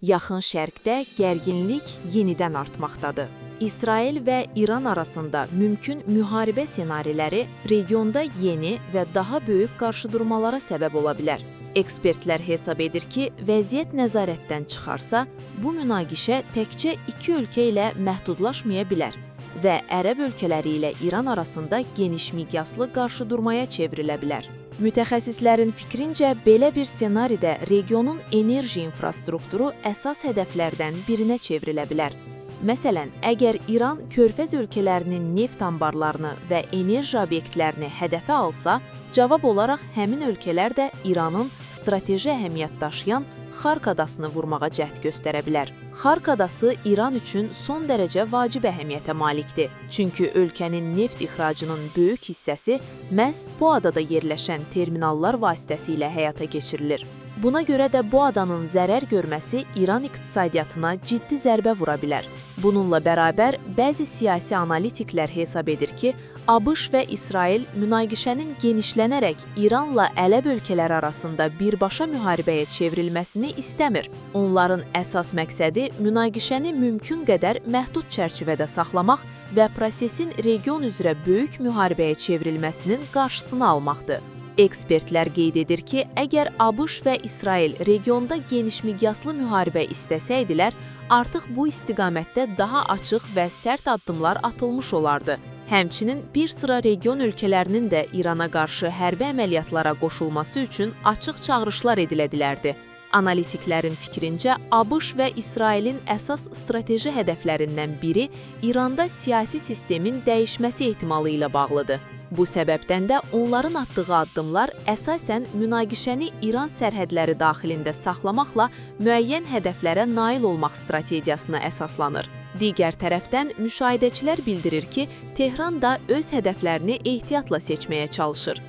Yaxın Şərqdə gərginlik yenidən artmaqdadır. İsrail və İran arasında mümkün müharibə ssenariləri regionda yeni və daha böyük qarşıdurmalara səbəb ola bilər. Ekspertlər hesab edir ki, vəziyyət nəzarətdən çıxarsa, bu münaqişə təkcə iki ölkə ilə məhdudlaşmaya bilər və Ərəb ölkələri ilə İran arasında geniş miqyaslı qarşıdurmaya çevrilə bilər. Mütəxəssislərin fikrincə, belə bir ssenaridə regionun enerji infrastrukturu əsas hədəflərdən birinə çevrilə bilər. Məsələn, əgər İran Körfəz ölkələrinin neft anbarlarını və enerji obyektlərini hədəfə alsa, cavab olaraq həmin ölkələr də İranın strateji əhəmiyyət daşıyan Xark adasını vurmağa cəhd göstərə bilər. Xark adası İran üçün son dərəcə vacib əhəmiyyətə malikdir. Çünki ölkənin neft ixracının böyük hissəsi məhz bu adada yerləşən terminallar vasitəsilə həyata keçirilir. Buna görə də bu adanın zərər görməsi İran iqtisadiyyatına ciddi zərbə vura bilər. Bununla bərabər, bəzi siyasi analitiklər hesab edir ki, ABŞ və İsrail münaqişənin genişlənərək İranla Ərəb ölkələri arasında birbaşa müharibəyə çevrilməsini istəmir. Onların əsas məqsədi münaqişəni mümkün qədər məhdud çərçivədə saxlamaq və prosesin region üzrə böyük müharibəyə çevrilməsinin qarşısını almaqdır. Ekspertlər qeyd edir ki, əgər ABŞ və İsrail regionda geniş miqyaslı müharibə istəsəydilər, artıq bu istiqamətdə daha açıq və sərt addımlar atılmış olardı. Həmçinin bir sıra region ölkələrinin də İrana qarşı hərbi əməliyyatlara qoşulması üçün açıq çağırışlar edilə bilərdi. Analitiklərin fikrincə, ABŞ və İsrailin əsas strateji hədəflərindən biri İranda siyasi sistemin dəyişməsi ehtimalı ilə bağlıdır. Bu səbəbdən də onların atdığı addımlar əsasən münaqişəni İran sərhədləri daxilində saxlamaqla müəyyən hədəflərə nail olmaq strategiyasına əsaslanır. Digər tərəfdən, müşahidəçilər bildirir ki, Tehran da öz hədəflərini ehtiyatla seçməyə çalışır.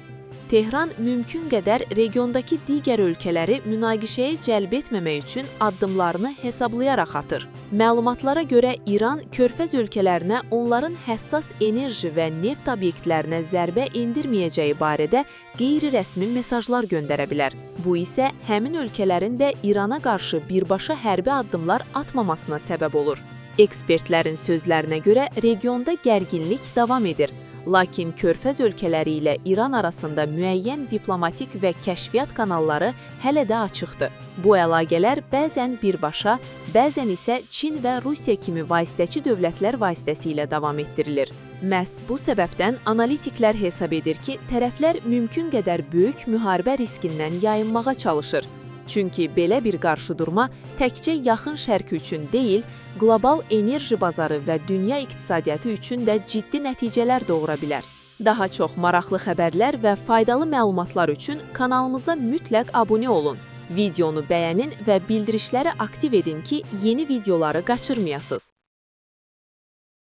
Tehran mümkün qədər regiondakı digər ölkələri münaqişəyə cəlb etməmək üçün addımlarını hesablayaraq atır. Məlumatlara görə İran Körfəz ölkələrinə onların həssas enerji və neft obyektlərinə zərbə endirməyəcəyi barədə qeyri-rəsmi mesajlar göndərə bilər. Bu isə həmin ölkələrin də İrana qarşı birbaşa hərbi addımlar atmamasına səbəb olur. Ekspertlərin sözlərinə görə regionda gərginlik davam edir. Lakin Körfəz ölkələri ilə İran arasında müəyyən diplomatik və kəşfiyyat kanalları hələ də açıqdır. Bu əlaqələr bəzən birbaşa, bəzən isə Çin və Rusiya kimi vasitəçi dövlətlər vasitəsilə davam etdirilir. Məhz bu səbəbdən analitiklər hesab edir ki, tərəflər mümkün qədər böyük müharibə riskindən yayınmağa çalışır. Çünki belə bir qarşıdurma təkcə yaxın şərq üçün deyil, qlobal enerji bazarı və dünya iqtisadiyyatı üçün də ciddi nəticələr doğura bilər. Daha çox maraqlı xəbərlər və faydalı məlumatlar üçün kanalımıza mütləq abunə olun. Videonu bəyənin və bildirişləri aktiv edin ki, yeni videoları qaçırmayasınız.